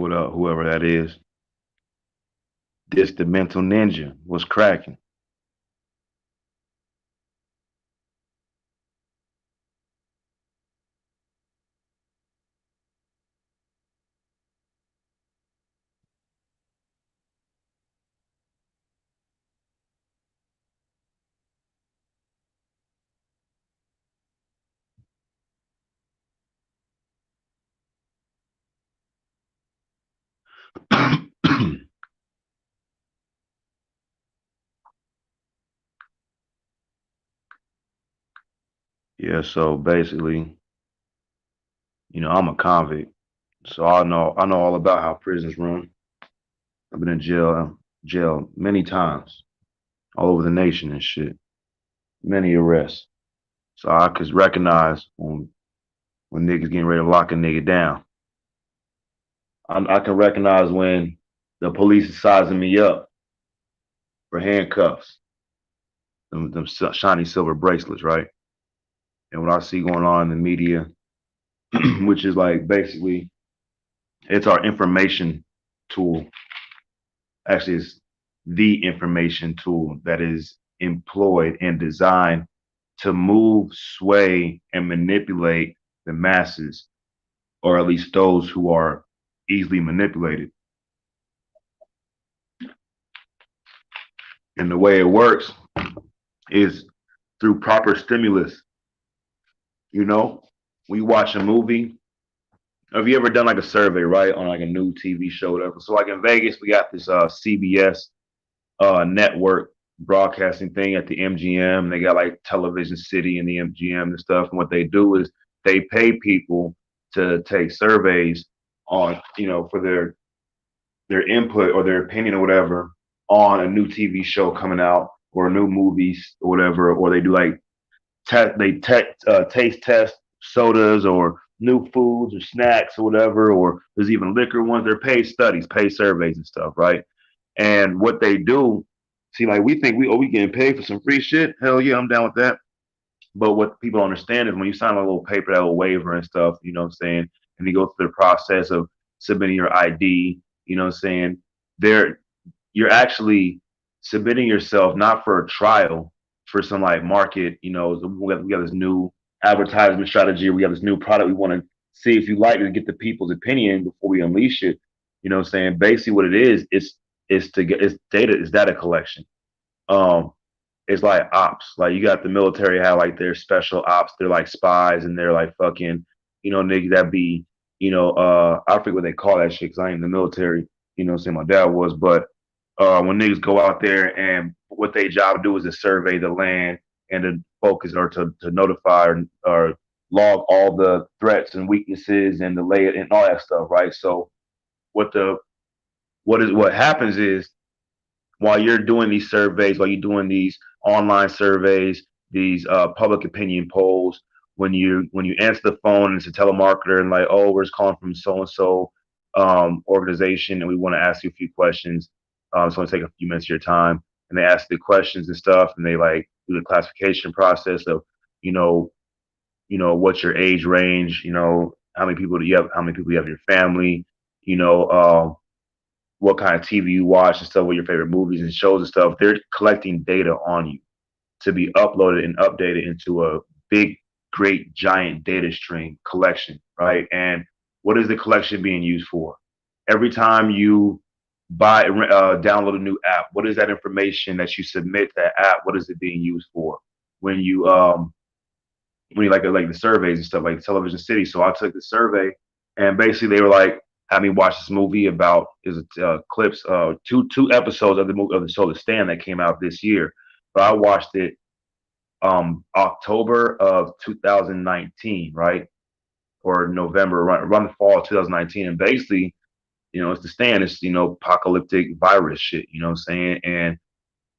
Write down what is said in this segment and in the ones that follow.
What up, whoever that is? This the mental ninja. Was cracking. Yeah, so basically, I'm a convict. So I know all about how prisons run. I've been in jail many times, all over the nation and shit. Many arrests. So I could recognize when niggas getting ready to lock a nigga down. I can recognize when the police is sizing me up for handcuffs, them shiny silver bracelets, right? And what I see going on in the media, which is like basically it's our information tool. Actually, it's the information tool that is employed and designed to move, sway, and manipulate the masses, or at least those who are easily manipulated. And the way it works is through proper stimulus. You know, we watch a movie. Have you ever done like a survey, right, on like a new TV show, whatever? So like in Vegas, we got this CBS network broadcasting thing at the MGM. They got like Television City and the MGM and stuff. And what they do is they pay people to take surveys on, for their input or their opinion or whatever on a new TV show coming out or new movies or whatever. Or they do like taste test sodas or new foods or snacks or whatever. Or there's even liquor ones. They're paid studies, paid surveys and stuff, right? And what they do, see, like we think we getting paid for some free shit. Hell yeah, I'm down with that. But what people don't understand is when you sign a little paper, that little waiver and stuff, you know what I'm saying, and you go through the process of submitting your ID, you know what I'm saying, there you're actually submitting yourself not for a trial, for some like market, we got this new advertisement strategy, we got this new product we want to see if you like it and get the people's opinion before we unleash it. You know what I'm saying? Basically what it is, it's data collection. Um it's like ops. Like you got the military have like their special ops. They're like spies and they're like fucking, niggas that be, I forget what they call that shit because I ain't in the military. Saying my dad was, but when niggas go out there and what they job do is to survey the land and to focus or to notify or log all the threats and weaknesses and the lay it and all that stuff, right? So what the what happens is while you're doing these surveys, while you're doing these online surveys, these public opinion polls, when you answer the phone and it's a telemarketer and like, oh, we're just calling from so and so organization and we want to ask you a few questions. So it's take a few minutes of your time, and they ask the questions and stuff, and they like do the classification process of, you know, what's your age range, how many people do you have, how many people you have in your family, you know, what kind of TV you watch and stuff, what your favorite movies and shows and stuff. They're collecting data on you to be uploaded and updated into a big, great, giant data stream collection, right? And what is the collection being used for? Every time you download a new app, what is that information that you submit to that app? What is it being used for? When you like the surveys and stuff like Television City. So I took the survey, and basically they were like, had me watch this movie about is clips, two episodes of the movie of the show The Stand that came out this year. But I watched it October of 2019, right, or November, around the fall of 2019, and basically, it's The Stand. It's apocalyptic virus shit. You know what I'm saying? And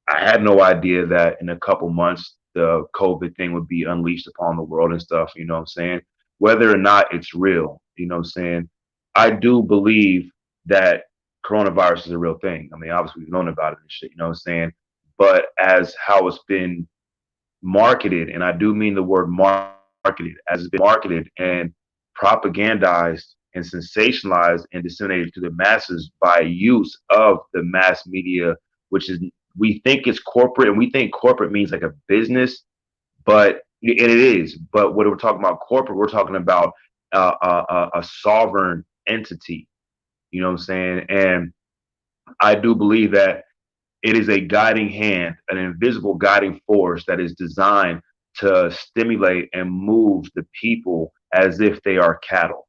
I had no idea that in a couple months the COVID thing would be unleashed upon the world and stuff, you know what I'm saying? Whether or not it's real, you know what I'm saying? I do believe that coronavirus is a real thing. I mean, obviously we've known about it and shit, you know what I'm saying? But as how it's been marketed, and I do mean the word marketed, as it's been marketed and propagandized and sensationalized and disseminated to the masses by use of the mass media, which is we think it's corporate and we think corporate means like a business, but and it is. But when we're talking about corporate, we're talking about a sovereign entity. You know what I'm saying? And I do believe that it is a guiding hand, an invisible guiding force that is designed to stimulate and move the people as if they are cattle.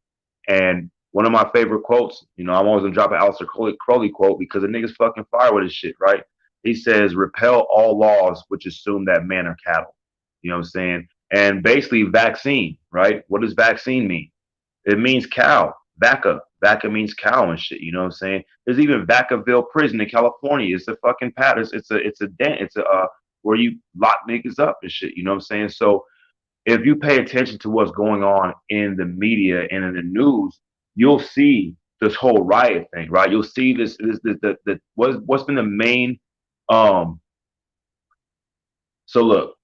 And one of my favorite quotes, I'm always gonna drop an Alistair Crowley quote because the nigga's fucking fire with his shit, right? He says, repel all laws which assume that men are cattle. You know what I'm saying? And basically, vaccine, right? What does vaccine mean? It means cow. Vaca. Vaca means cow and shit. You know what I'm saying? There's even Vacaville prison in California. It's a fucking pattern. It's a dent. It's a where you lock niggas up and shit. You know what I'm saying? So if you pay attention to what's going on in the media and in the news, you'll see this whole riot thing, right? You'll see this the what's been the main um so look,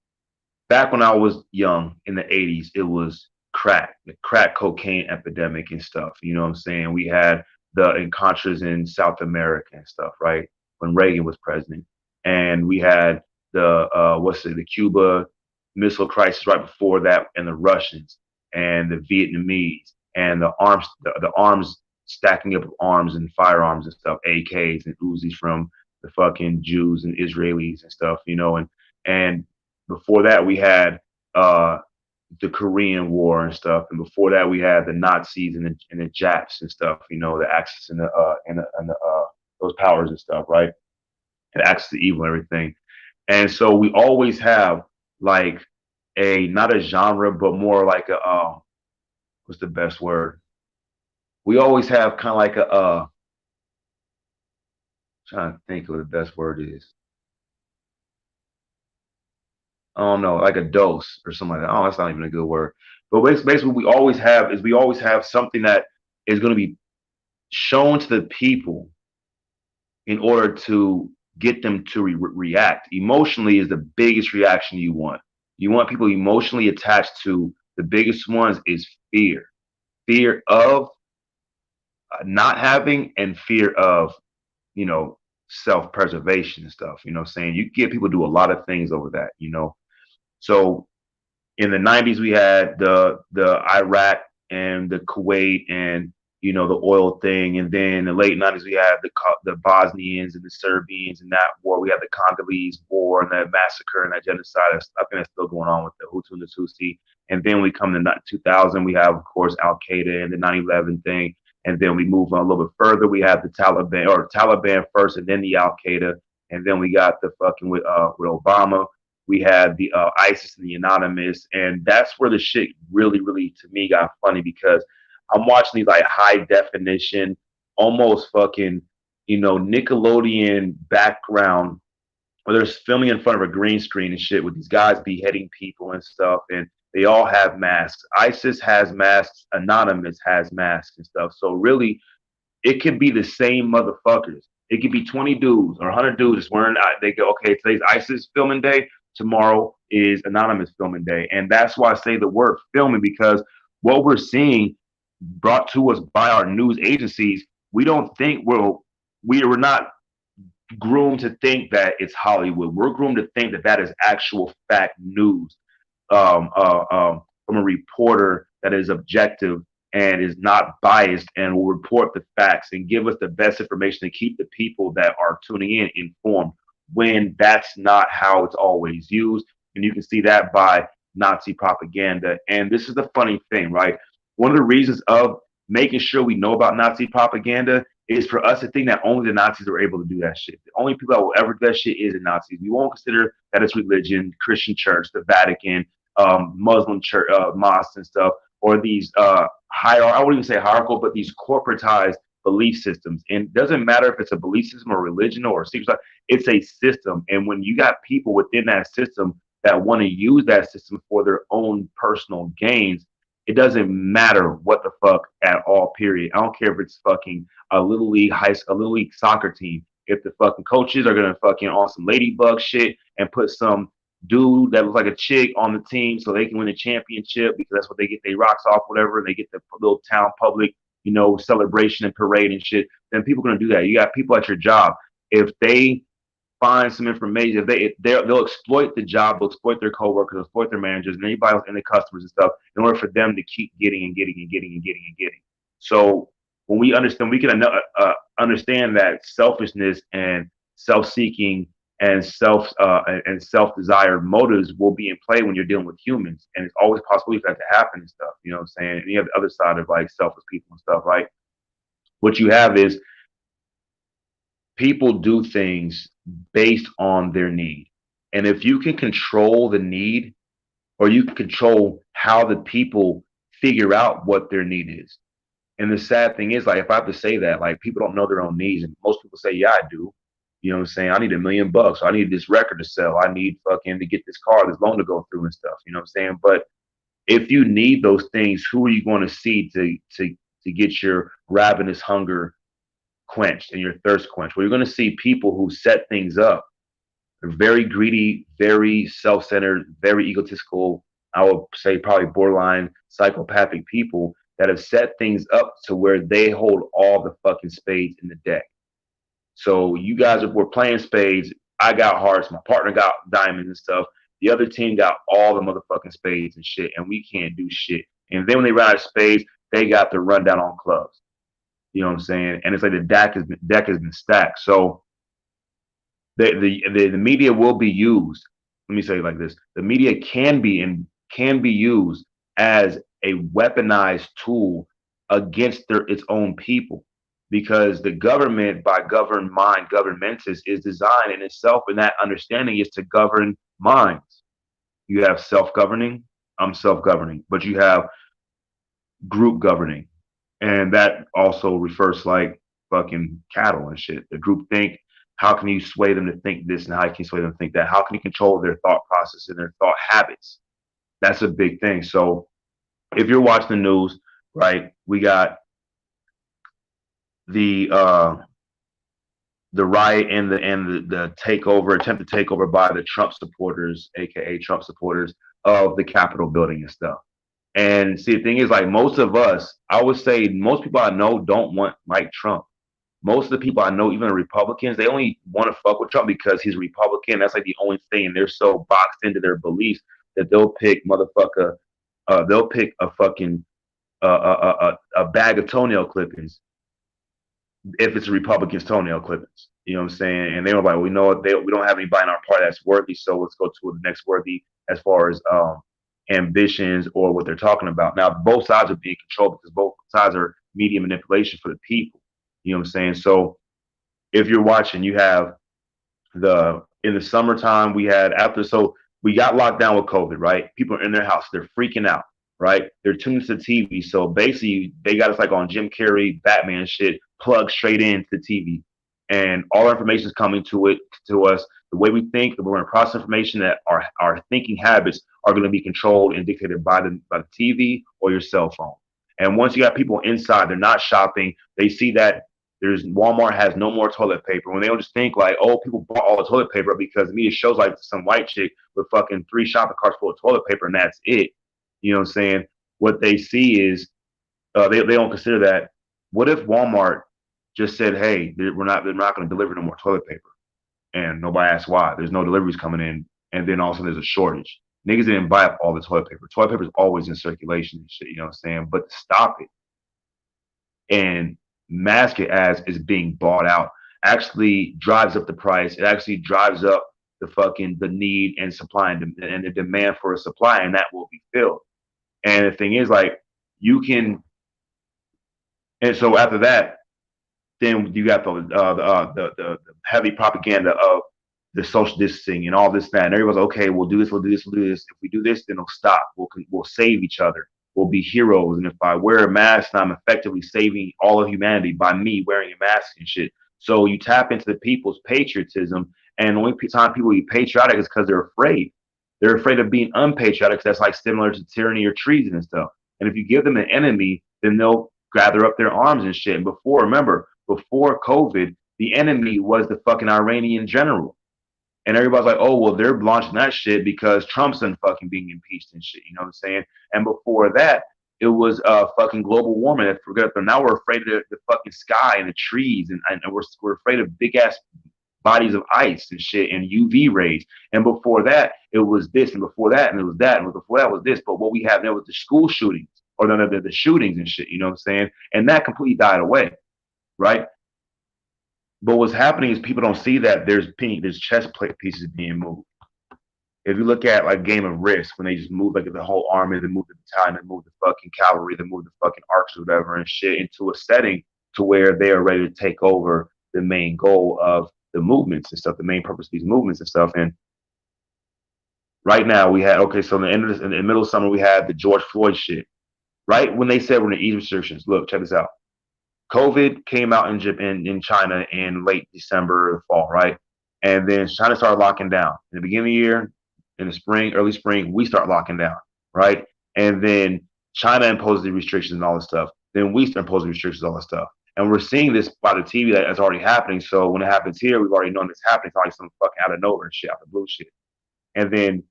back when I was young in the 80s, it was crack, the crack cocaine epidemic and stuff. You know what I'm saying? We had the Encontras in South America and stuff, right? When Reagan was president. And we had the Cuba Missile Crisis right before that, and the Russians and the Vietnamese and the arms stacking up of arms and firearms and stuff, AKs and Uzis from the fucking Jews and Israelis and stuff, and before that we had uh, the Korean War and stuff, and before that we had the Nazis and the Japs and stuff, the Axis and the those powers and stuff, right? And Axis to evil and everything. And so we always have like a not a genre, but more like a what's the best word? We always have kind of like a trying to think of what the best word is. I don't know, like a dose or something like that. Oh, that's not even a good word. But basically, what we always have something that is going to be shown to the people in order to get them to react. Emotionally is the biggest reaction you want. You want people emotionally attached to the biggest ones is fear, fear of not having, and fear of you know self-preservation and stuff. You know, what I'm saying you get people to do a lot of things over that. So in the 90s we had the Iraq and the Kuwait and the oil thing, and then in the late 90s we had the Bosnians and the Serbians and that war. We had the Congolese war and that massacre and that genocide. I think that's still going on with the Hutu and the Tutsi. And then we come to 2000, we have of course Al Qaeda and the 9/11 thing. And then we move on a little bit further. We have the Taliban, or Taliban first, and then the Al Qaeda, and then we got the fucking with Obama. We had the ISIS and the Anonymous, and that's where the shit really, really, to me, got funny because I'm watching these like high definition, almost fucking, Nickelodeon background where they're filming in front of a green screen and shit with these guys beheading people and stuff, and they all have masks. ISIS has masks, Anonymous has masks and stuff. So really, it could be the same motherfuckers. It could be 20 dudes or 100 dudes wearing. They go, okay, today's ISIS filming day. Tomorrow is Anonymous filming day, and that's why I say the word filming, because what we're seeing brought to us by our news agencies, we don't think we're not groomed to think that it's Hollywood. We're groomed to think that that is actual fact news from a reporter that is objective and is not biased and will report the facts and give us the best information to keep the people that are tuning in informed, when that's not how it's always used. And you can see that by Nazi propaganda. And this is the funny thing, right? One of the reasons of making sure we know about Nazi propaganda is for us to think that only the Nazis are able to do that shit. The only people that will ever do that shit is the Nazis. We won't consider that it's religion, Christian church, the Vatican, Muslim church, mosques and stuff, or these I wouldn't even say hierarchical, but these corporatized belief systems. And it doesn't matter if it's a belief system or religion or a secret, it's a system. And when you got people within that system that want to use that system for their own personal gains, it doesn't matter what the fuck at all, period. I don't care if it's fucking a little league soccer team. If the fucking coaches are gonna fucking on some ladybug shit and put some dude that looks like a chick on the team so they can win the championship because that's what they get, they rocks off, whatever, and they get the little town public, celebration and parade and shit, then people are gonna do that. You got people at your job. If they find some information, they'll exploit the job, they'll exploit their coworkers, they'll exploit their managers and anybody else and the customers and stuff in order for them to keep getting and getting and getting and getting and getting. So when we understand, we can understand that selfishness and self-seeking and self-desired motives will be in play when you're dealing with humans, and it's always possible for that to happen and stuff. You know what I'm saying? And you have the other side of like selfish people and stuff, right? What you have is people do things based on their need. And if you can control the need, or you can control how the people figure out what their need is. And the sad thing is, like, if I have to say that, like, people don't know their own needs. And most people say, yeah, I do. You know what I'm saying? I need $1 million. I need this record to sell. I need fucking to get this car, this loan to go through and stuff. You know what I'm saying? But if you need those things, who are you going to see to get your ravenous hunger quenched and your thirst quenched? Well, you're going to see people who set things up. They're very greedy, very self-centered, very egotistical. I would say probably borderline psychopathic people that have set things up to where they hold all the fucking spades in the deck. So you guys were playing spades. I got hearts. My partner got diamonds and stuff. The other team got all the motherfucking spades and shit, and we can't do shit. And then when they run out of spades, they got the rundown on clubs. You know what I'm saying? And it's like the deck has been stacked. So the media will be used. Let me say it like this: the media can be used as a weaponized tool against its own people, because the government, by govern mind, govern mentis, is designed in itself, and that understanding is to govern minds. You have self-governing, I'm self-governing, but you have group governing, and that also refers like fucking cattle and shit. The group think. How can you sway them to think this, and how can you sway them to think that? How can you control their thought process and their thought habits? That's a big thing. So if you're watching the news, right, we got the riot and the takeover, attempted takeover by the Trump supporters, aka Trump supporters, of the Capitol building and stuff. And see, the thing is, like, most of us, I would say most people I know don't want Mike Trump. Most of the people I know, even the Republicans, they only want to fuck with Trump because he's a Republican. That's like the only thing, and they're so boxed into their beliefs that they'll pick motherfucker. They'll pick a fucking a bag of toenail clippings if it's a Republican's toenail clippings. You know what I'm saying? And they were like, we know we don't have anybody in our party that's worthy, so let's go to the next worthy as far as ambitions or what they're talking about. Now, both sides are being controlled because both sides are media manipulation for the people. You know what I'm saying? So if you're watching, you have in the summertime, we had we got locked down with COVID, right? People are in their house, they're freaking out, right? They're tuned to the TV. So basically they got us like on Jim Carrey, Batman shit, plugged straight into the TV. And all our information is coming to us. The way we think, we're going to process information, that our thinking habits are going to be controlled and dictated by the TV or your cell phone. And once you got people inside, they're not shopping, they see that Walmart has no more toilet paper. When they don't just think like, oh, people bought all the toilet paper because the media shows like some white chick with fucking 3 shopping carts full of toilet paper and that's it. You know what I'm saying? What they see is they don't consider that. What if Walmart just said, hey, they're not going to deliver no more toilet paper, and nobody asks why? There's no deliveries coming in, and then all of a sudden there's a shortage. Niggas didn't buy up all the toilet paper. Toilet paper is always in circulation and shit. You know what I'm saying? But to stop it and mask it as is being bought out actually drives up the price. It actually drives up the need and supply and the demand for a supply, and that will be filled. And the thing is, like, you can, and so after that, then you got the heavy propaganda of the social distancing and all this, that, and everybody's like, okay, we'll do this, we'll do this, we'll do this. If we do this, then it'll stop. We'll save each other. We'll be heroes. And if I wear a mask, I'm effectively saving all of humanity by me wearing a mask and shit. So you tap into the people's patriotism, and the only time people be patriotic is because they're afraid. They're afraid of being unpatriotic. That's like similar to tyranny or treason and stuff. And if you give them an enemy, then they'll gather up their arms and shit. And remember, before COVID, the enemy was the fucking Iranian general. And everybody's like, oh, well, they're launching that shit because Trump's fucking being impeached and shit. You know what I'm saying? And before that, It was fucking global warming. I forgot, but now we're afraid of the fucking sky and the trees, and we're afraid of big ass bodies of ice and shit and UV rays. And before that, it was this, and before that, and it was that, and before that was this. But what we have now was the school shootings or the shootings and shit. You know what I'm saying? And that completely died away, right? But what's happening is people don't see that there's chess plate pieces being moved. If you look at like Game of Risk, when they just move like the whole army, they move the battalion, they move the fucking cavalry, they move the fucking archers, or whatever, and shit into a setting to where they are ready to take over the main goal of the movements and stuff, the main purpose of these movements and stuff. And right now we had okay, so in the end of this, in the middle of summer, we had the George Floyd shit. Right when they said we're going to ease restrictions, look, check this out. COVID came out in Japan, in China in late December, fall, right? And then China started locking down. In the beginning of the year, in the spring, early spring, we start locking down, right? And then China imposes the restrictions and all this stuff. Then we start imposing restrictions, all this stuff. And we're seeing this by the TV that's already happening. So when it happens here, we've already known this happening. It's like some fucking out of nowhere shit, out of blue shit. And then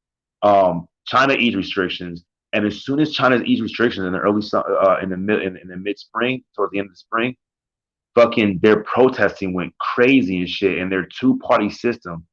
China eased restrictions. And as soon as China eased restrictions in the in the mid spring, towards the end of the spring, fucking their protesting went crazy and shit, and their two-party system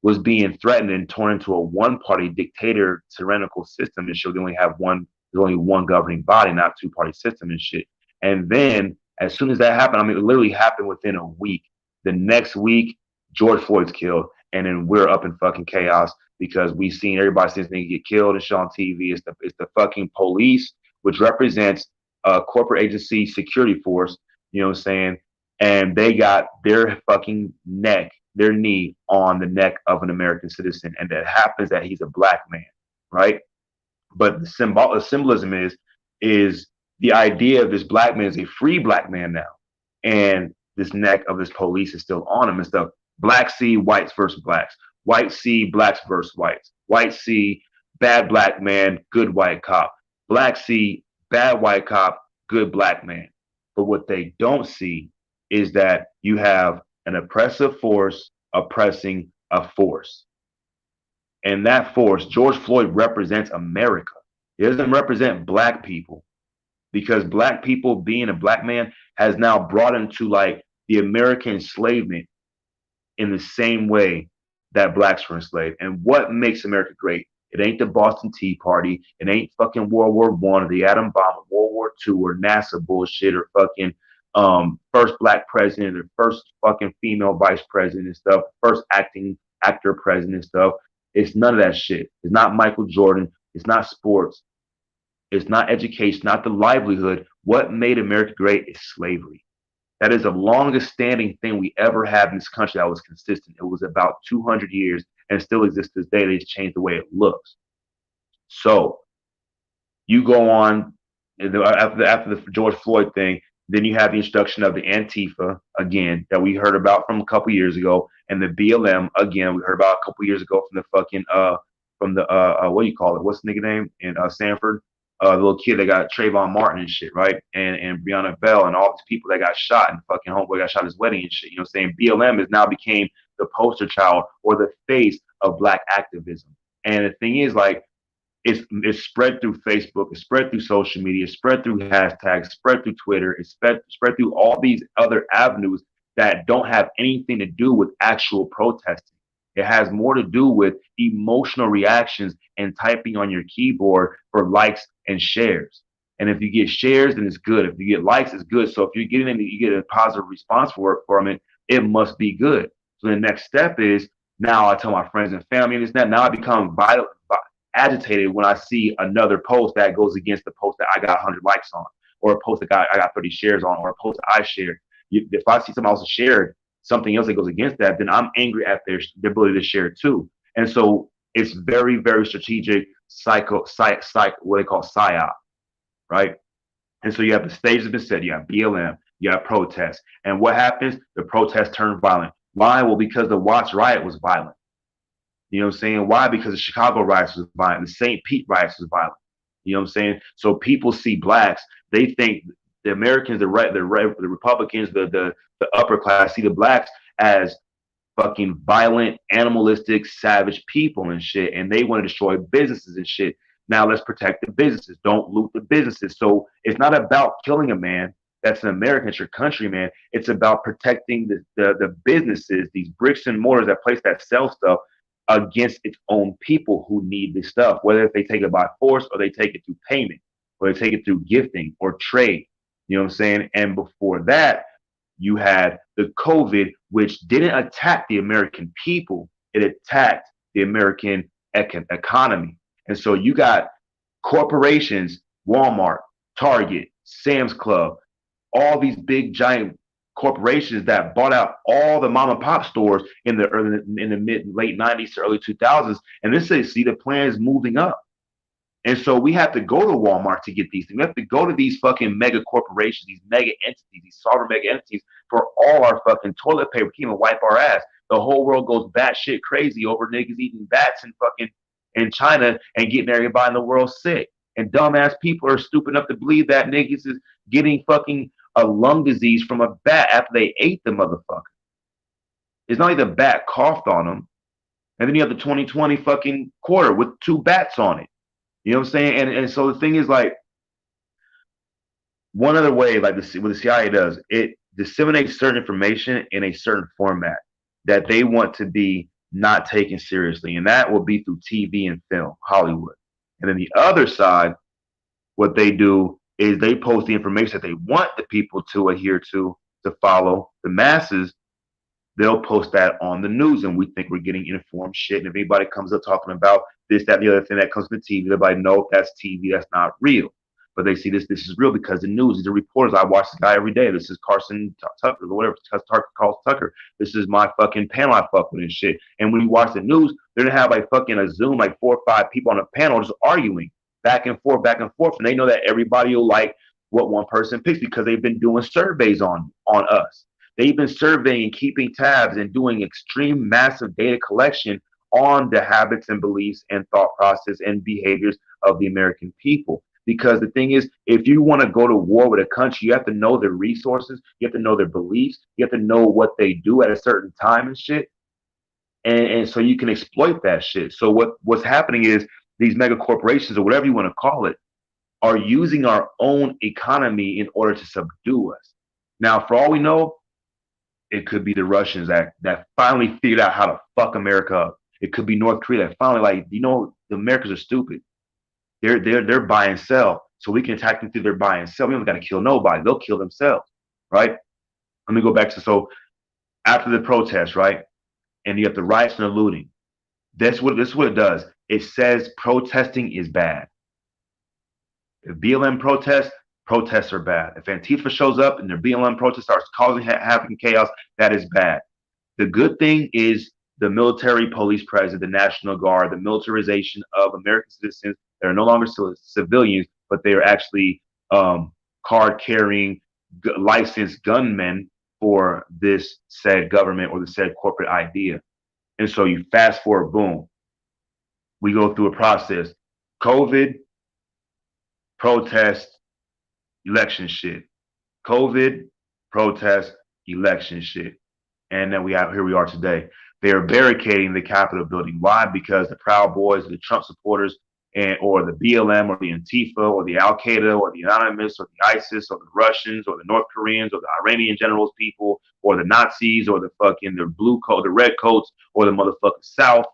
was being threatened and torn into a one-party dictator tyrannical system and shit. They only have one, there's only one governing body, not two-party system and shit. And then as soon as that happened, I mean, it literally happened within a week. The next week, George Floyd's killed, and then we're up in fucking chaos because we've seen everybody since they get killed and shit on TV. It's the fucking police, which represents a corporate agency security force. You know what I'm saying? And they got their fucking neck, their knee on the neck of an American citizen, and that happens that he's a black man, right? But the symbolism is the idea of this black man is a free black man now, and this neck of this police is still on him and stuff. Black see whites versus blacks, white see blacks versus whites, white see bad black man, good white cop, black see bad white cop, good black man. But what they don't see is that you have an oppressive force oppressing a force. And that force, George Floyd represents America. He doesn't represent black people because black people being a black man has now brought him to like the American enslavement in the same way that blacks were enslaved. And what makes America great? It ain't the Boston Tea Party. It ain't fucking World War One or the atom bomb or World War Two or NASA bullshit or fucking first black president or first fucking female vice president and stuff, first actor president and stuff. It's none of that shit. It's not Michael Jordan. It's not sports. It's not education, not the livelihood. What made America great is slavery. That is the longest standing thing we ever had in this country that was consistent. It was about 200 years and still exists to this day. They just changed the way it looks. So you go on after the George Floyd thing, then you have the introduction of the Antifa again that we heard about from a couple years ago, and the BLM again we heard about a couple years ago from the fucking what do you call it? What's the nigga name in Sanford? The little kid that got Trayvon Martin and shit, right? And Breonna Bell and all these people that got shot and fucking homeboy got shot at his wedding and shit. You know what I'm saying? BLM has now became the poster child or the face of black activism. And the thing is, like, it's spread through Facebook, it's spread through social media, it's spread through hashtags, spread through Twitter, it's spread through all these other avenues that don't have anything to do with actual protesting. It has more to do with emotional reactions and typing on your keyboard for likes and shares. And if you get shares, then it's good. If you get likes, it's good. So if you're getting any, you get a positive response from it, it must be good. So the next step is now I tell my friends and family and this and that. Now I become agitated when I see another post that goes against the post that I got 100 likes on, or a post that I got 30 shares on, or a post that I shared. If I see someone else shared something else that goes against that, then I'm angry at their ability to share it too. And so it's very, very strategic what they call psyop, right? And so you have the stage that's been set, you have BLM, you have protests. And what happens? The protests turn violent. Why? Well, because the Watts riot was violent. You know what I'm saying? Why? Because the Chicago riots was violent. The St. Pete riots was violent. You know what I'm saying? So people see blacks, they think the Americans, the Republicans, the upper class see the blacks as fucking violent, animalistic, savage people and shit, and they want to destroy businesses and shit. Now let's protect the businesses. Don't loot the businesses. So it's not about killing a man that's an American, it's your countryman. It's about protecting the businesses, these bricks and mortars, that place that sells stuff against its own people who need this stuff, whether if they take it by force or they take it through payment or they take it through gifting or trade. You know what I'm saying? And before that, you had the COVID, which didn't attack the American people, it attacked the American economy. And so you got corporations, Walmart, Target, Sam's Club, all these big giant corporations that bought out all the mom and pop stores in the mid late 90s to early 2000s. And this is see the plan is moving up. And so we have to go to Walmart to get these things. We have to go to these fucking mega corporations, these mega entities, these sovereign mega entities for all our fucking toilet paper. We can't even wipe our ass. The whole world goes batshit crazy over niggas eating bats in fucking in China and getting everybody in the world sick. And dumbass people are stupid enough to believe that niggas is getting fucking a lung disease from a bat after they ate the motherfucker. It's not like the bat coughed on them. And then you have the 2020 fucking quarter with two bats on it. You know what I'm saying? And so the thing is, like, one other way, like what the CIA does, it disseminates certain information in a certain format that they want to be not taken seriously, and that will be through TV and film, Hollywood. And then the other side, what they do is they post the information that they want the people to adhere to follow the masses. They'll post that on the news, and we think we're getting informed shit. And if anybody comes up talking about this, that, and the other thing that comes to TV, everybody know that's TV, that's not real. But they see this is real because the news, these are reporters. I watch this guy every day. This is Carson Tucker, or whatever, Carl Tucker. This is my fucking panel I fuck with and shit. And when you watch the news, they're gonna have like fucking a Zoom, like 4 or 5 people on a panel just arguing back and forth, back and forth. And they know that everybody will like what one person picks because they've been doing surveys on us. They've been surveying, keeping tabs, and doing extreme massive data collection on the habits and beliefs and thought process and behaviors of the American people. Because the thing is, if you want to go to war with a country, you have to know their resources, you have to know their beliefs, you have to know what they do at a certain time and shit. And so you can exploit that shit. So what's happening is these mega corporations or whatever you want to call it are using our own economy in order to subdue us. Now, for all we know, it could be the Russians that finally figured out how to fuck America up. It could be North Korea that finally, like, the Americans are stupid. They're buy and sell. So we can attack them through their buy and sell. We don't got to kill nobody. They'll kill themselves. Right? Let me go back to so after the protest, right? And you have the riots and the looting. This is what it does. It says protesting is bad. If BLM protests are bad. If Antifa shows up and their BLM protest starts causing havoc and chaos, that is bad. The good thing is the military police presence, the National Guard, the militarization of American citizens that are no longer civilians, but they are actually card-carrying, licensed gunmen for this said government or the said corporate idea. And so you fast forward, boom, we go through a process. COVID, protest, election shit. COVID, protest, election shit. And then here we are today. They are barricading the Capitol building. Why? Because the Proud Boys, the Trump supporters, or the BLM, or the Antifa, or the Al Qaeda, or the Anonymous, or the ISIS, or the Russians, or the North Koreans, or the Iranian generals people, or the Nazis, or the fucking the blue coat, the red coats, or the motherfucking South,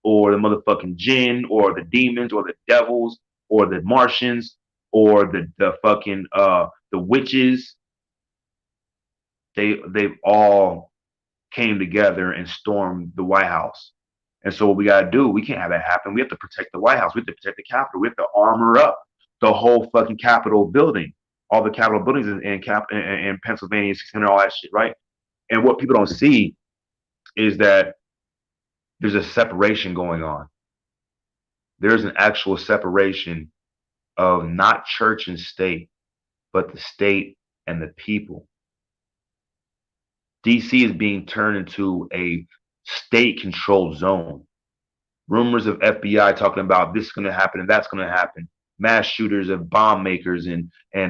or the motherfucking jinn, or the demons, or the devils, or the Martians, or the fucking the witches. They've all came together and stormed the White House. And so what we got to do, we can't have that happen. We have to protect the White House. We have to protect the Capitol. We have to armor up the whole fucking Capitol building, all the Capitol buildings in Pennsylvania, and all that shit, right? And what people don't see is that there's a separation going on. There's an actual separation of not church and state, but the state and the people. DC is being turned into a state-controlled zone. Rumors of FBI talking about this is going to happen and that's going to happen. Mass shooters and bomb makers and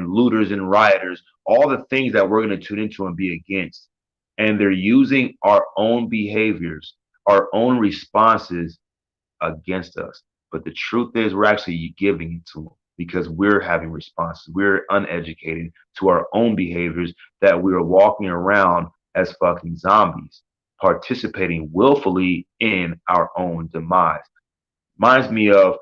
looters and rioters. All the things that we're going to tune into and be against. And they're using our own behaviors, our own responses against us. But the truth is, we're actually giving it to them because we're having responses. We're uneducated to our own behaviors that we are walking around as fucking zombies, participating willfully in our own demise. Reminds me of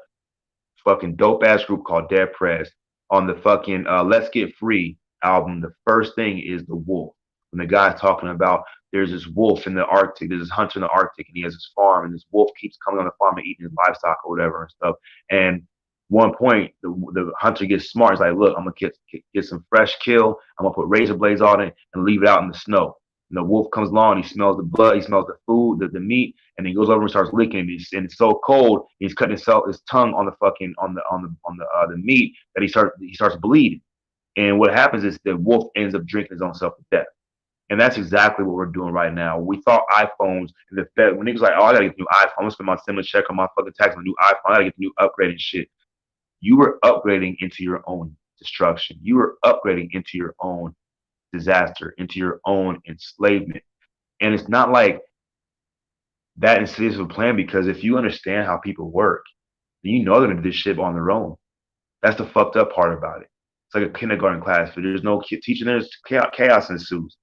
fucking dope ass group called Dead Prez on the fucking Let's Get Free album. The first thing is the wolf. When the guy's talking about there's this wolf in the Arctic, there's this hunter in the Arctic, and he has this farm, and this wolf keeps coming on the farm and eating his livestock or whatever and stuff. And one point, the hunter gets smart. He's like, "Look, I'm gonna get some fresh kill. I'm gonna put razor blades on it and leave it out in the snow." And the wolf comes along. He smells the blood. He smells the food, the meat, and he goes over and starts licking it. And it's so cold. He's cutting his tongue on the fucking on the meat that he starts bleeding. And what happens is the wolf ends up drinking his own self to death. And that's exactly what we're doing right now. We thought iPhones and the Fed, when niggas like, oh, I gotta get the new iPhone. I'm gonna spend my stimulus check on my fucking tax on a new iPhone. I gotta get the new upgraded shit. You were upgrading into your own destruction. You were upgrading into your own disaster, into your own enslavement. And it's not like that insidious of a plan because if you understand how people work, then you know they're gonna do this shit on their own. That's the fucked up part about it. It's like a kindergarten class, but there's no teaching. There's chaos ensues.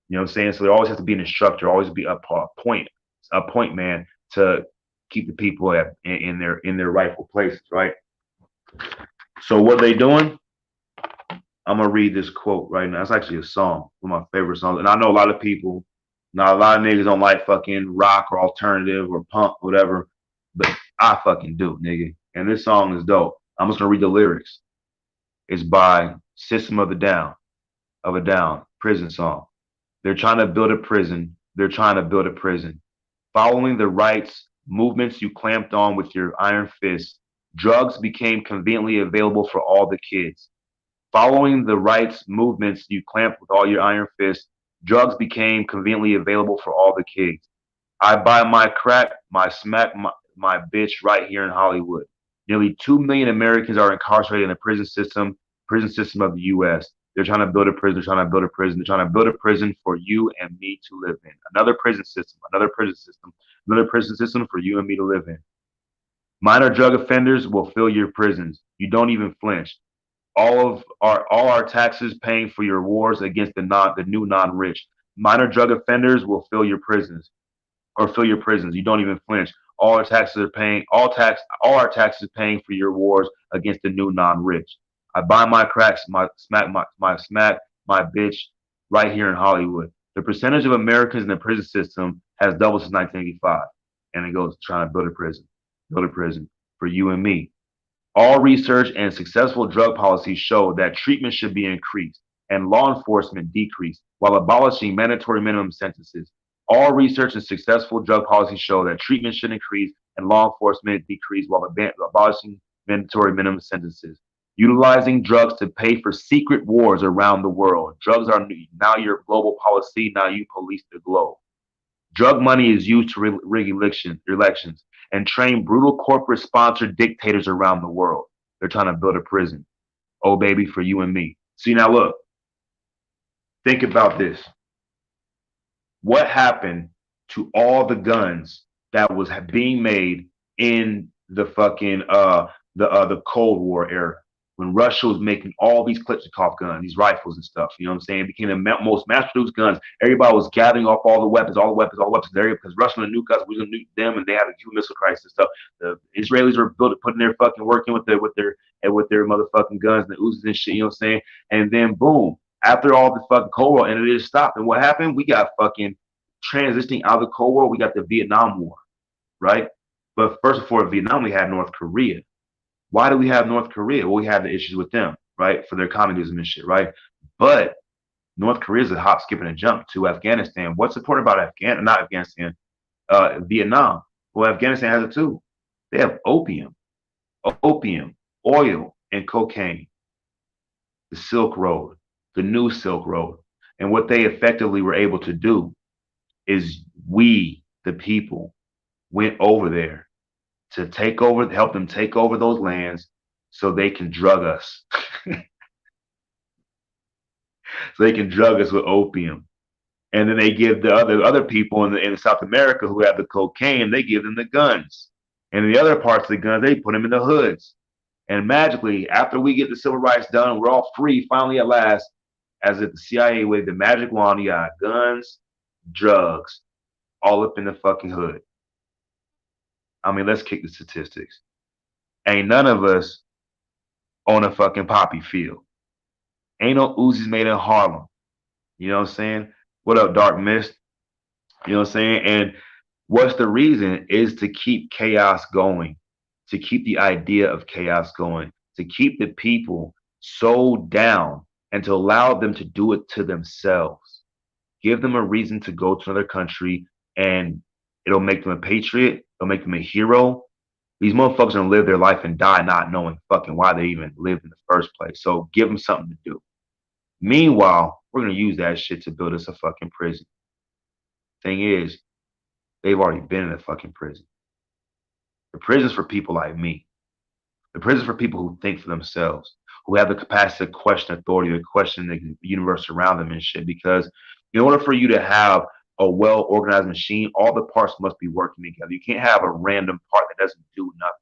You know what I'm saying? So there always has to be an instructor, always be a point man to keep the people in their rightful places, right? So what they doing? I'm gonna read this quote right now. It's actually a song, one of my favorite songs. And I know a lot of people, not a lot of niggas don't like fucking rock or alternative or punk, whatever, but I fucking do, nigga. And this song is dope. I'm just gonna read the lyrics. It's by System of a Down, prison song. They're trying to build a prison. They're trying to build a prison. Following the rights movements you clamped on with your iron fist, drugs became conveniently available for all the kids. Following the rights movements you clamped with all your iron fist, drugs became conveniently available for all the kids. I buy my crack, my smack, my bitch right here in Hollywood. Nearly 2 million Americans are incarcerated in the prison system of the U.S. They're trying to build a prison. They're trying to build a prison. They're trying to build a prison for you and me to live in. Another prison system. Another prison system. Another prison system for you and me to live in. Minor drug offenders will fill your prisons. You don't even flinch. All our taxes paying for your wars against the new non-rich. Minor drug offenders will fill your prisons or fill your prisons. You don't even flinch. All our taxes paying for your wars against the new non-rich. I buy my cracks, my bitch right here in Hollywood. The percentage of Americans in the prison system has doubled since 1985. And it goes trying to build a prison for you and me. All research and successful drug policies show that treatment should be increased and law enforcement decreased while abolishing mandatory minimum sentences. All research and successful drug policies show that treatment should increase and law enforcement decrease while abolishing mandatory minimum sentences. Utilizing drugs to pay for secret wars around the world. Drugs are now your global policy. Now you police the globe. Drug money is used to rig elections and train brutal corporate sponsored dictators around the world. They're trying to build a prison. Oh, baby, for you and me. See, now look, think about this. What happened to all the guns that was being made in the fucking the Cold War era when Russia was making all these Klitschkov guns, these rifles and stuff? You know what I'm saying? It became the most mass-produced guns. Everybody was gathering up all the weapons there because Russia was nuke us. We was gonna nuke them, and they had a Cuban Missile Crisis and stuff. The Israelis were putting their fucking working with their motherfucking guns and the Uzis and shit. You know what I'm saying? And then boom, after all the fucking Cold War ended, it stopped. And what happened? We got fucking transitioning out of the Cold War. We got the Vietnam War, right? But first before Vietnam, we had North Korea. Why do we have North Korea? Well, we have the issues with them, right? For their communism and shit, right? But North Korea is a hop, skip, and a jump to Afghanistan. What's important about Vietnam? Well, Afghanistan has it too. They have opium, oil, and cocaine. The Silk Road, the new Silk Road. And what they effectively were able to do is we, the people, went over there to help them take over those lands so they can drug us. So they can drug us with opium. And then they give the other people in South America who have the cocaine, they give them the guns. And the other parts of the guns, they put them in the hoods. And magically, after we get the civil rights done, we're all free finally at last. As if the CIA waved the magic wand, you got guns, drugs, all up in the fucking hood. I mean, let's kick the statistics. Ain't none of us on a fucking poppy field. Ain't no Uzis made in Harlem. You know what I'm saying? What up, Dark Mist? You know what I'm saying? And what's the reason is to keep chaos going, to keep the idea of chaos going, to keep the people so down and to allow them to do it to themselves. Give them a reason to go to another country and it'll make them a patriot, it'll make them a hero. These motherfuckers gonna live their life and die not knowing fucking why they even lived in the first place. So give them something to do. Meanwhile, we're gonna use that shit to build us a fucking prison. Thing is, they've already been in a fucking prison. The prison's for people like me. The prison's for people who think for themselves, who have the capacity to question authority, to question the universe around them and shit. Because in order for you to have a well organized machine, all the parts must be working together. You can't have a random part that doesn't do nothing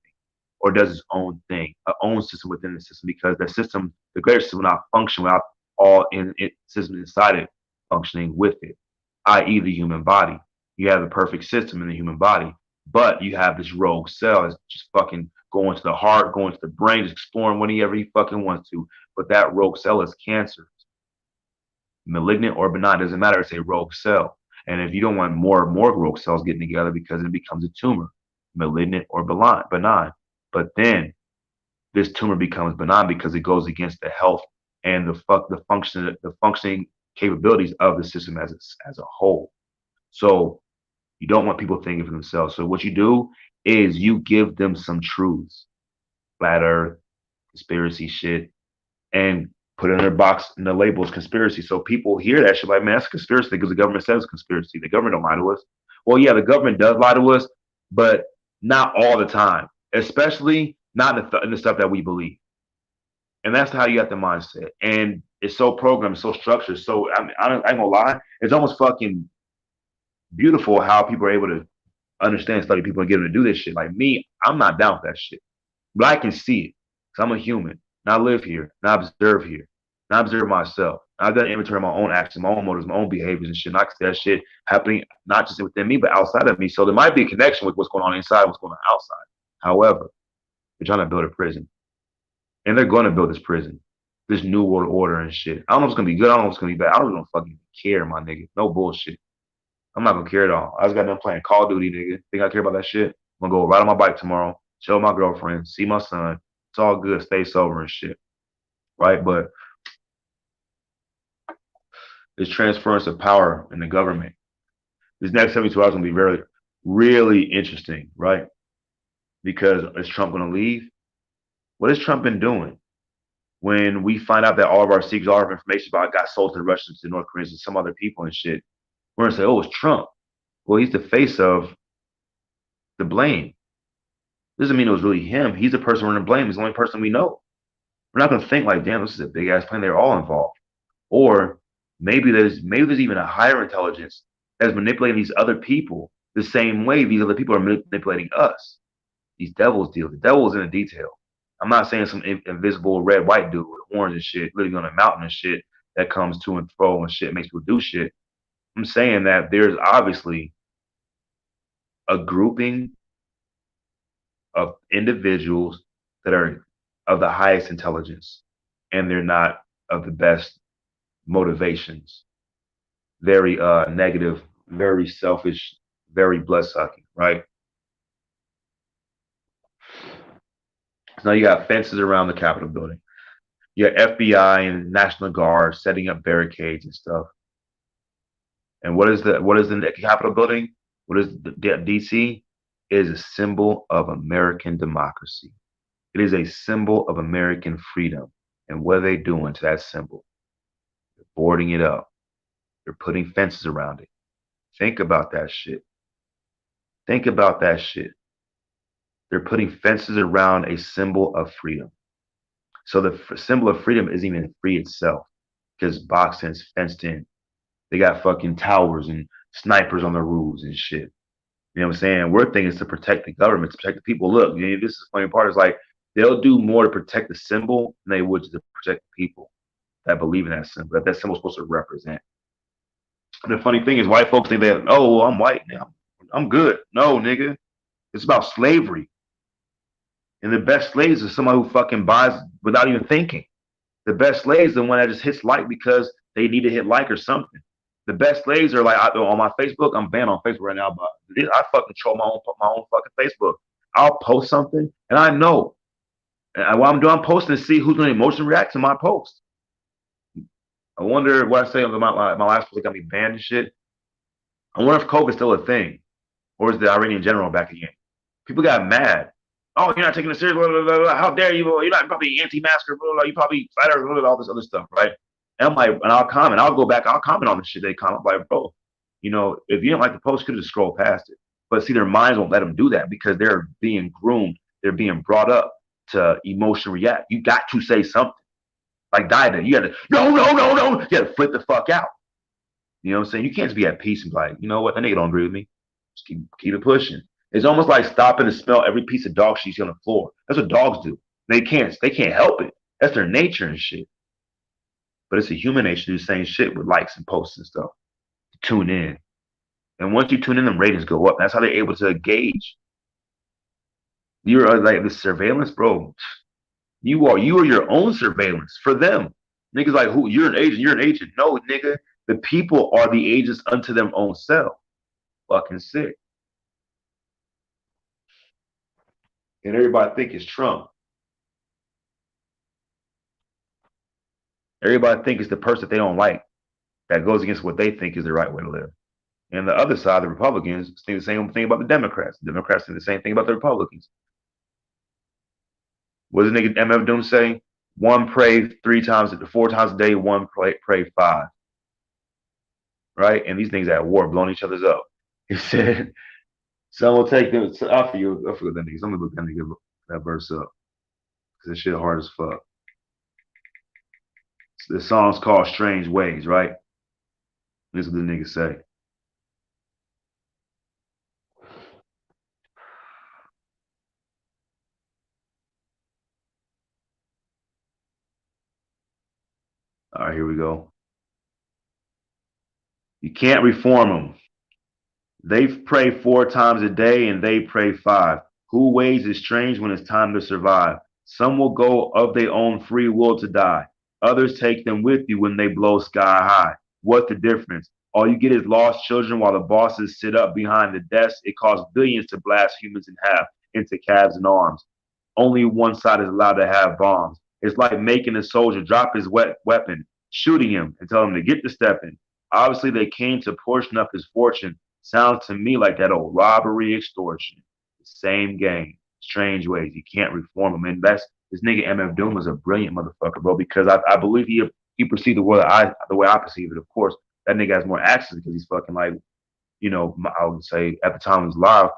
or does its own thing, a own system within the system, because the system, the greater system, will not function without all in it systems inside it functioning with it, i.e., the human body. You have the perfect system in the human body, but you have this rogue cell that's just fucking going to the heart, going to the brain, just exploring whatever he fucking wants to. But that rogue cell is cancer, malignant or benign, doesn't matter. It's a rogue cell. And if you don't want more and more rogue cells getting together because it becomes a tumor, malignant or benign. But then this tumor becomes benign because it goes against the health and the functioning capabilities of the system as a whole. So you don't want people thinking for themselves. So what you do is you give them some truths, flat earth, conspiracy shit, and put it in their box and the label is conspiracy. So people hear that shit like, man, that's a conspiracy because the government says it's conspiracy. The government don't lie to us. Well, yeah, the government does lie to us, but not all the time, especially not in the stuff that we believe. And that's how you got the mindset. And it's so programmed, so structured. So I ain't gonna lie, it's almost fucking beautiful how people are able to understand, study people, and get them to do this shit. Like me, I'm not down with that shit, but I can see it because I'm a human. And I live here, and I observe here, and I observe myself. And I've done inventory of my own actions, my own motives, my own behaviors, and shit. And I can see that shit happening not just within me, but outside of me. So there might be a connection with what's going on inside, and what's going on outside. However, they're trying to build a prison, and they're going to build this prison, this new world order and shit. I don't know if it's gonna be good. I don't know if it's gonna be bad. I don't even fucking care, my nigga. No bullshit. I'm not gonna care at all. I just got done playing Call of Duty, nigga. Think I care about that shit? I'm gonna go ride on my bike tomorrow, chill with my girlfriend, see my son. It's all good. Stay sober and shit, right? But this transference of power in the government, this next 72 hours gonna be very, really interesting, right? Because is Trump gonna leave? What has Trump been doing? When we find out that all of our secrets, all of our information about got sold to the Russians, to the North Koreans, and some other people and shit, we're gonna say, oh, it's Trump. Well, he's the face of the blame. Doesn't mean it was really him. He's the person we're gonna blame. He's the only person we know. We're not gonna think like, damn, this is a big ass plan. They're all involved. Or maybe there's even a higher intelligence that's manipulating these other people the same way these other people are manipulating us. These devils deal. The devil is in the detail. I'm not saying some invisible red white dude with horns and shit living on a mountain and shit that comes to and fro and shit makes people do shit. I'm saying that there's obviously a grouping of individuals that are of the highest intelligence and they're not of the best motivations. Very negative, very selfish, very blood sucking, right? So now you got fences around the Capitol building. You got FBI and National Guard setting up barricades and stuff. And what is the Capitol building? What is the DC? It is a symbol of American democracy. It is a symbol of American freedom. And what are they doing to that symbol? They're boarding it up. They're putting fences around it. Think about that shit. Think about that shit. They're putting fences around a symbol of freedom. So the symbol of freedom isn't even free itself because boxed and fenced in. They got fucking towers and snipers on the roofs and shit. You know what I'm saying? We're thinking is to protect the government, to protect the people. Look, this is the funny part is like they'll do more to protect the symbol than they would to protect the people that believe in that symbol, that symbol's supposed to represent. And the funny thing is, white folks think that, oh, well, I'm white now, I'm good. No, nigga, it's about slavery. And the best slaves is someone who fucking buys without even thinking. The best slaves is the one that just hits like because they need to hit like or something. The best slaves are like on my Facebook. I'm banned on Facebook right now, but I fucking control my own fucking Facebook. I'll post something, and I know. And what I'm doing, I'm posting to see who's going to emotionally react to my post. I wonder what I say on my last post got me banned and shit. I wonder if COVID's still a thing, or is the Iranian general back again? People got mad. Oh, you're not taking it serious. Blah, blah, blah, blah. How dare you? You're not probably anti-masker. Blah, blah, you probably fighter. Blah, blah, all this other stuff, right? And I'm like, and I'll comment. I'll go back. I'll comment on the shit they comment. I'm like, bro, if you didn't like the post, you could have scrolled past it. But see, their minds won't let them do that because they're being groomed. They're being brought up to emotion react. You got to say something. Like Diamond, you got to no, no, no, no. You got to flip the fuck out. You know what I'm saying? You can't just be at peace and be like, you know what, that nigga don't agree with me. Just keep it pushing. It's almost like stopping to smell every piece of dog shit you see on the floor. That's what dogs do. They can't help it. That's their nature and shit. But it's a human nature to do the same shit with likes and posts and stuff. Tune in. And once you tune in, the ratings go up. That's how they're able to gauge. You're like the surveillance, bro. You are your own surveillance for them. Niggas like who you're an agent, you're an agent. No, nigga. The people are the agents unto their own self. Fucking sick. And everybody think it's Trump. Everybody think it's the person they don't like that goes against what they think is the right way to live. And the other side, the Republicans, think the same thing about the Democrats. The Democrats think the same thing about the Republicans. What does nigga MF Doom say? One pray 3 times, 4 times a day, one pray 5. Right? And these things at war, blowing each other's up. He said, some will take them. I forget that nigga. Somebody look that verse up. Because this shit hard as fuck. The song's called Strange Ways, right? This is what the nigga say. All right, here we go. You can't reform them. They pray 4 times a day and they pray 5. Who ways is strange when it's time to survive? Some will go of their own free will to die. Others take them with you when they blow sky high. What's the difference? All you get is lost children while the bosses sit up behind the desk. It costs billions to blast humans in half into calves and arms. Only one side is allowed to have bombs. It's like making a soldier drop his weapon, shooting him, and telling him to get to stepping. Obviously, they came to portion up his fortune. Sounds to me like that old robbery extortion. The same game, strange ways. You can't reform him. And that's this nigga MF Doom is a brilliant motherfucker, bro. Because I believe he perceived the world the way I perceive it. Of course, that nigga has more access because he's fucking like, I would say at the time he was live,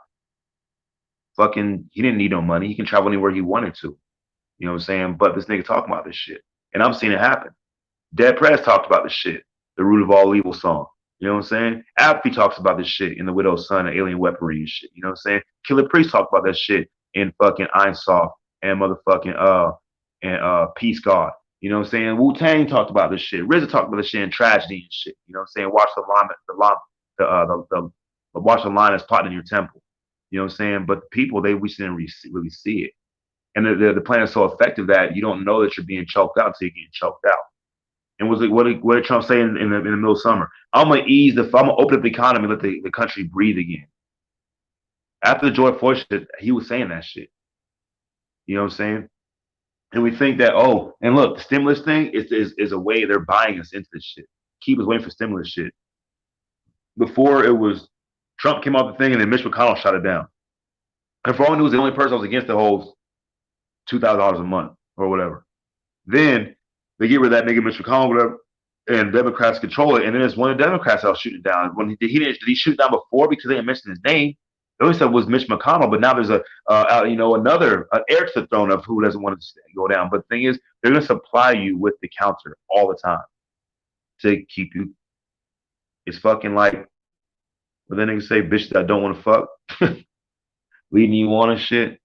fucking he didn't need no money. He can travel anywhere he wanted to. You know what I'm saying? But this nigga talking about this shit. And I'm seeing it happen. Dead Prez talked about this shit. The Root of All Evil song. You know what I'm saying? Apathy talks about this shit in The Widow's Son and Alien Weaponry and shit. You know what I'm saying? Killer Priest talked about that shit in fucking Einsoft and motherfucking Peace God. You know what I'm saying? Wu-Tang talked about this shit. RZA talked about this shit in Tragedy and shit. You know what I'm saying? Watch watch the line that's plotting in your temple. You know what I'm saying? But the people, we didn't really see it. And the plan is so effective that you don't know that you're being choked out until you're getting choked out. And what did Trump say in the middle of summer? I'm gonna open up the economy, let the country breathe again. After the George Floyd shit, he was saying that shit. You know what I'm saying? And we think that, and look, the stimulus thing is a way they're buying us into this shit. Keep us waiting for stimulus shit. Before it was Trump came out the thing and then Mitch McConnell shot it down. And for all I knew, was the only person that was against the whole $2,000 a month or whatever. Then they get rid of that nigga Mitch McConnell, whatever, and Democrats control it. And then it's one of the Democrats that was shooting down. When did he shoot down before because they didn't mention his name? They only said it was Mitch McConnell, but now there's another heir to the throne of who doesn't want to go down. But the thing is, they're going to supply you with the counter all the time to keep you. It's fucking like But then niggas say bitches that don't want to fuck, leading you on and shit.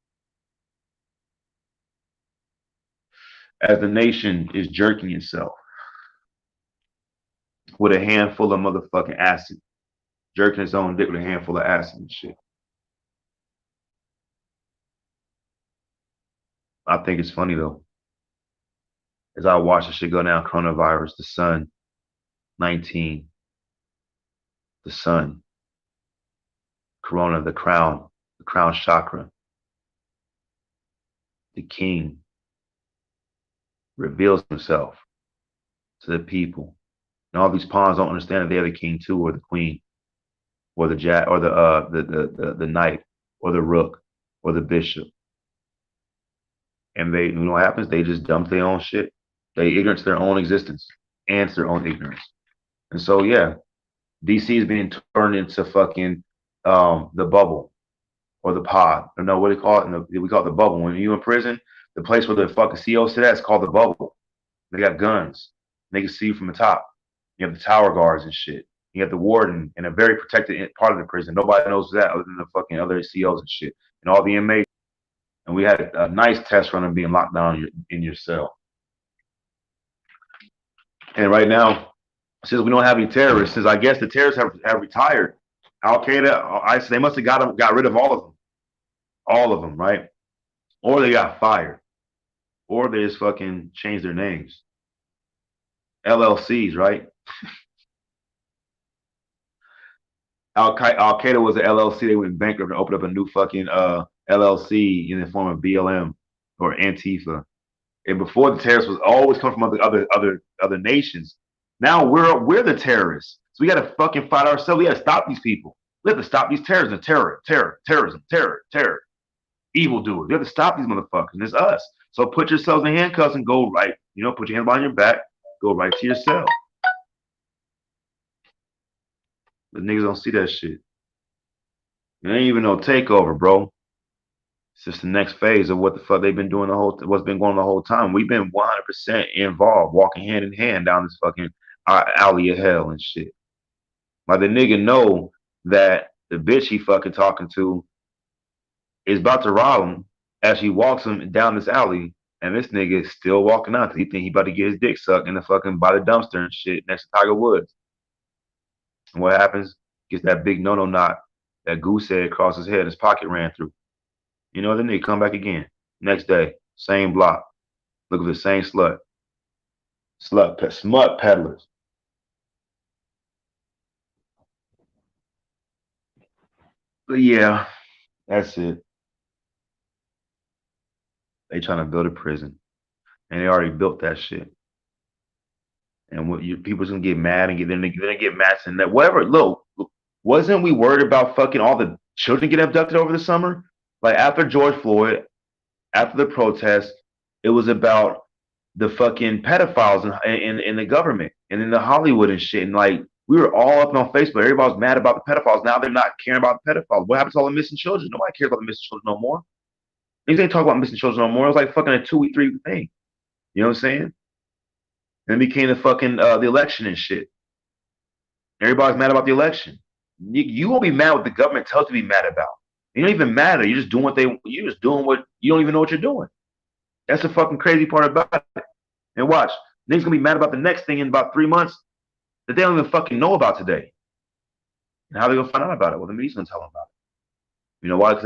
As the nation is jerking itself with a handful of motherfucking acid, jerking its own dick with a handful of acid and shit. I think it's funny though, as I watch this shit go down, coronavirus, the sun, 19, the sun, corona, the crown chakra, the king reveals himself to the people. And all these pawns don't understand that they're the king too, or the queen, or the jack, or the knight, or the rook, or the bishop. And they, you know what happens? They just dump their own shit. They ignorant to their own existence and to their own ignorance. And so yeah, DC is being turned into fucking the bubble or the pod. I don't know what they call it. We call it the bubble. When you in prison, the place where the fucking CO sit at is called the bubble. They got guns. They can see you from the top. You have the tower guards and shit. You have the warden in a very protected part of the prison. Nobody knows that other than the fucking other COs and shit. And all the inmates. And we had a nice test run of being locked down in your cell. And right now, since we don't have any terrorists, since I guess the terrorists have retired, Al Qaeda, ISIS, they must have got rid of all of them, right? Or they got fired, or they just fucking changed their names, LLCs, right? Al Qaeda was an LLC. They went bankrupt and opened up a new fucking LLC in the form of BLM or Antifa. And before the terrorists was always come from other nations. Now we're the terrorists. So we got to fucking fight ourselves. We got to stop these people. We have to stop these terrorism, terror, evildoers. We have to stop these motherfuckers. And it's us. So put yourselves in handcuffs and go right. You know, put your hands behind your back. Go right to your cell. The niggas don't see that shit. It ain't even no takeover, bro. It's just the next phase of what the fuck they've been doing what's been going on the whole time. We've been 100% involved, walking hand in hand down this fucking alley of hell and shit. Like the nigga know that the bitch he fucking talking to is about to rob him as she walks him down this alley, and this nigga is still walking out because he think he about to get his dick sucked in the fucking by the dumpster and shit next to Tiger Woods. And what happens? Gets that big no knot that goose head across his head, his pocket ran through. You know, then they come back again. Next day, same block. Look for the same smut peddlers. But yeah, that's it. They trying to build a prison, and they already built that shit. And what you people's gonna get mad and get mad and that whatever. Look, wasn't we worried about fucking all the children getting abducted over the summer? Like after George Floyd, after the protest, it was about the fucking pedophiles in the government and in the Hollywood and shit. And like we were all up on Facebook. Everybody was mad about the pedophiles. Now they're not caring about the pedophiles. What happens to all the missing children? Nobody cares about the missing children no more. They ain't talk about missing children no more. It was like fucking a 2 week, 3 week thing. You know what I'm saying? And it became the fucking the election and shit. Everybody's mad about the election. You won't be mad what the government tells you to be mad about. You don't even matter. You're just doing you're just doing what you don't even know what you're doing. That's the fucking crazy part about it. And watch, niggas gonna be mad about the next thing in about 3 months that they don't even fucking know about today. And how they gonna find out about it? Well, the media's gonna tell them about it. You know why? Because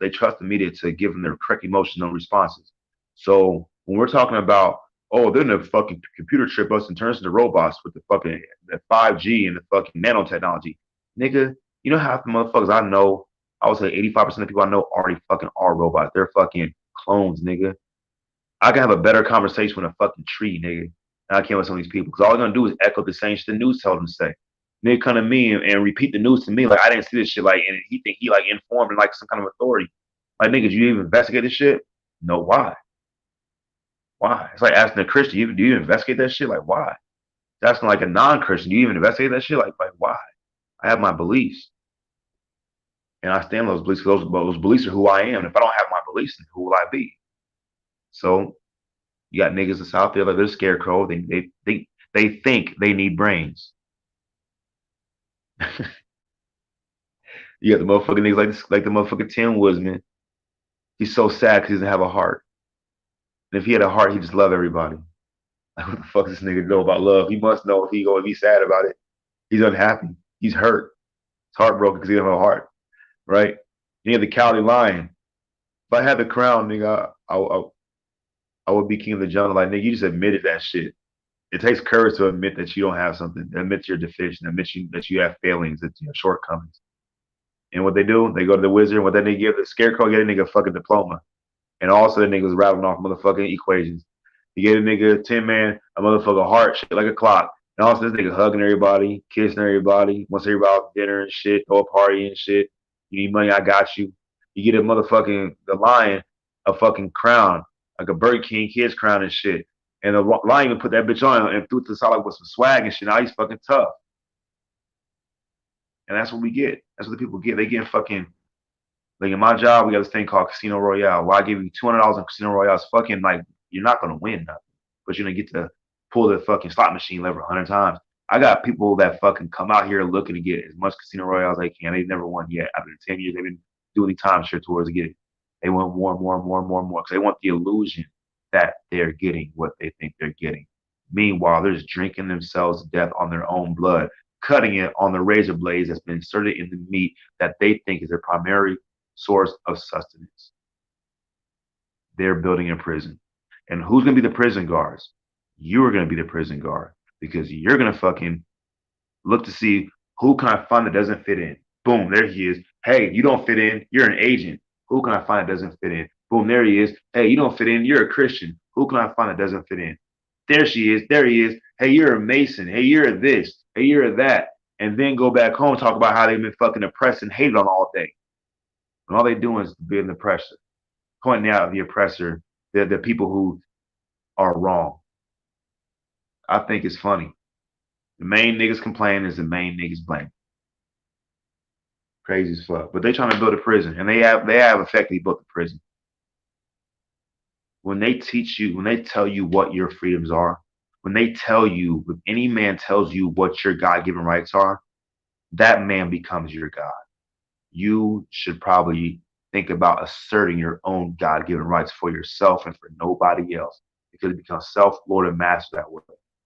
they trust the media to give them their correct emotional responses. So when we're talking about, oh, they're gonna fucking computer trip us and turn us into robots with the fucking the 5G and the fucking nanotechnology, nigga, you know half the motherfuckers I know, I would say 85% of people I know already fucking are robots. They're fucking clones, nigga. I can have a better conversation with a fucking tree, nigga. And I can't with some of these people because all they're gonna do is echo the same shit the news tells them to say. Nigga come to me and repeat the news to me like I didn't see this shit, like, and he think he like informed and like some kind of authority. Like niggas, you even investigate this shit? No, why? Why? It's like asking a Christian, do you investigate that shit? Like why? It's asking like a non-Christian, do you even investigate that shit? Like why? I have my beliefs and I stand those beliefs. Those beliefs are who I am. If I don't have my beliefs, then who will I be? So you got niggas that's out there like they're scarecrow. They think they need brains. You got the motherfucking niggas like this, like the motherfucking Tim Woods, man. He's so sad because he doesn't have a heart. And if he had a heart, he'd just love everybody. Like, what the fuck does this nigga know about love? He must know if he go and be sad about it. He's unhappy. He's hurt. He's heartbroken because he doesn't have a heart, right? You have the Cali Lion. If I had the crown, nigga, I would be king of the jungle. Like, nigga, you just admitted that shit. It takes courage to admit that you don't have something, admit you're deficient, admit that you have failings, that you have shortcomings. And what they do, they go to the wizard, and what they give the scarecrow, get a nigga a fucking diploma. And also the nigga was rattling off motherfucking equations. He gave a nigga 10 man a motherfucker heart shit like a clock. And also this nigga hugging everybody, kissing everybody, wants everybody out to dinner and shit, throw a party and shit. You need money, I got you. You get a motherfucking the lion a fucking crown, like a Burger King kids crown and shit. And the lion even put that bitch on and threw it to the side like with some swag and shit. Now he's fucking tough. And that's what we get. That's what the people get. They get fucking like in my job, we got this thing called Casino Royale. Why I give you $200 in Casino Royale? It's fucking like you're not gonna win nothing, but you're gonna get to pull the fucking slot machine lever 100 times. I got people that fucking come out here looking to get as much Casino Royale as they can. They've never won yet. After 10 years, they've been doing time share tours to get it. They want more and more and more and more and more because they want the illusion that they're getting what they think they're getting. Meanwhile, they're just drinking themselves to death on their own blood, cutting it on the razor blades that's been inserted in the meat that they think is their primary source of sustenance. They're building a prison. And who's going to be the prison guards? You are going to be the prison guard because you're going to fucking look to see who can I find that doesn't fit in. Boom, there he is. Hey, you don't fit in. You're an agent. Who can I find that doesn't fit in? Boom, there he is. Hey, you don't fit in. You're a Christian. Who can I find that doesn't fit in? There she is. There he is. Hey, you're a Mason. Hey, you're a this. Hey, you're a that. And then go back home and talk about how they've been fucking oppressed and hated on all day. And all they doing is being the oppressor, pointing out the oppressor, the people who are wrong. I think it's funny. The main niggas complain is the main niggas blame. Crazy as fuck. But they trying to build a prison, and they have effectively built the prison. When they teach you, when they tell you what your freedoms are, when they tell you, if any man tells you what your God-given rights are, that man becomes your God. You should probably think about asserting your own God-given rights for yourself and for nobody else, because it becomes self-lord and master that way.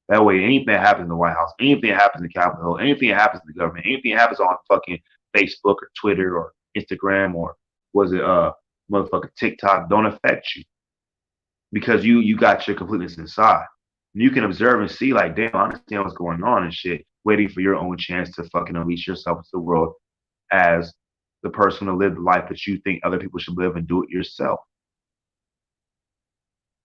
That way, anything that happens in the White House, anything that happens in Capitol Hill, anything that happens in the government, anything that happens on fucking Facebook or Twitter or Instagram or was it motherfucking TikTok, don't affect you because you got your completeness inside. And you can observe and see like, damn, I understand what's going on and shit, waiting for your own chance to fucking unleash yourself into the world as the person to live the life that you think other people should live and do it yourself.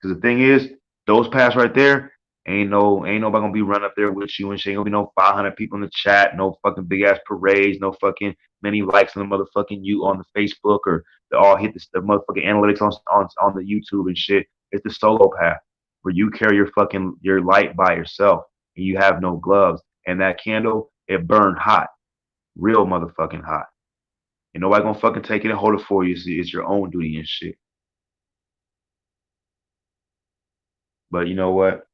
Because the thing is, those paths right there, ain't nobody gonna be running up there with you and shit. Ain't gonna be no 500 people in the chat, no fucking big ass parades, no fucking many likes on the motherfucking you on the Facebook or they all hit the motherfucking analytics on the YouTube and shit. It's the solo path where you carry your light by yourself and you have no gloves. And that candle, it burned hot, real motherfucking hot. And nobody gonna fucking take it and hold it for you. See, it's your own duty and shit. But you know what?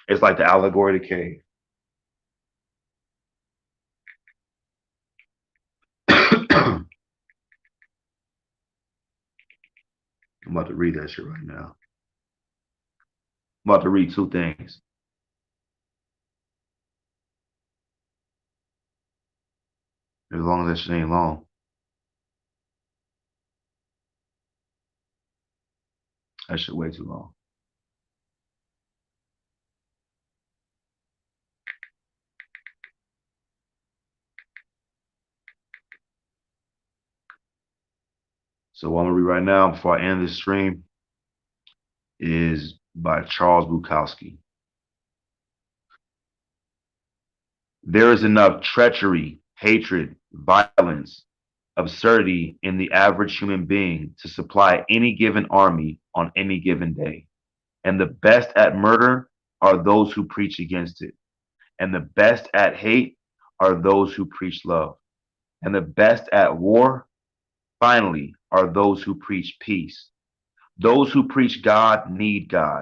It's like the allegory of the cave. I'm about to read that shit right now. I'm about to read two things. As long as that shit ain't long. That shit way too long. So what I'm gonna read right now before I end this stream is by Charles Bukowski. There is enough treachery, hatred, violence, absurdity in the average human being to supply any given army on any given day. And the best at murder are those who preach against it. And the best at hate are those who preach love. And the best at war, finally, are those who preach peace. Those who preach God need God.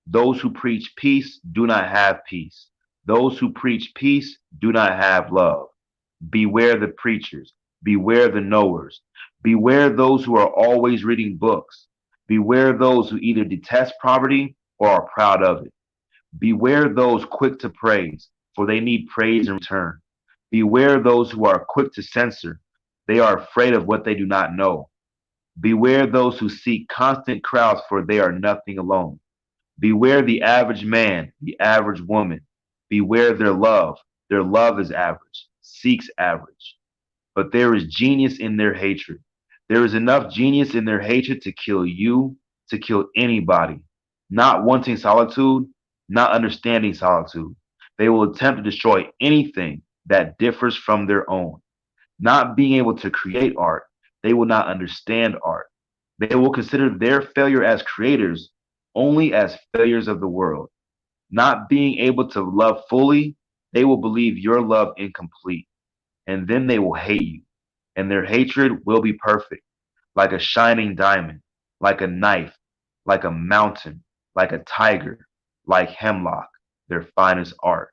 Those who preach peace do not have peace. Those who preach peace do not have love. Beware the preachers. Beware the knowers. Beware those who are always reading books. Beware those who either detest poverty or are proud of it. Beware those quick to praise, for they need praise in return. Beware those who are quick to censor. They are afraid of what they do not know. Beware those who seek constant crowds, for they are nothing alone. Beware the average man, the average woman. Beware their love. Their love is average, seeks average. But there is genius in their hatred. There is enough genius in their hatred to kill you, to kill anybody. Not wanting solitude, not understanding solitude. They will attempt to destroy anything that differs from their own. Not being able to create art, they will not understand art. They will consider their failure as creators only as failures of the world. Not being able to love fully, they will believe your love incomplete, and then they will hate you, and their hatred will be perfect, like a shining diamond, like a knife, like a mountain, like a tiger, like hemlock, their finest art.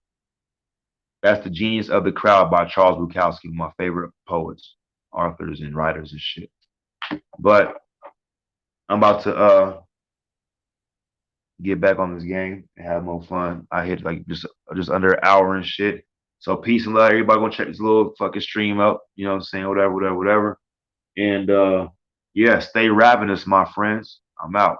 That's The Genius of the Crowd by Charles Bukowski, one of my favorite poets, authors, and writers and shit. But I'm about to get back on this game and have more fun. I hit like just under an hour and shit. So peace and love. Everybody gonna check this little fucking stream out. You know what I'm saying? Whatever, whatever, whatever. And yeah, stay ravenous, my friends. I'm out.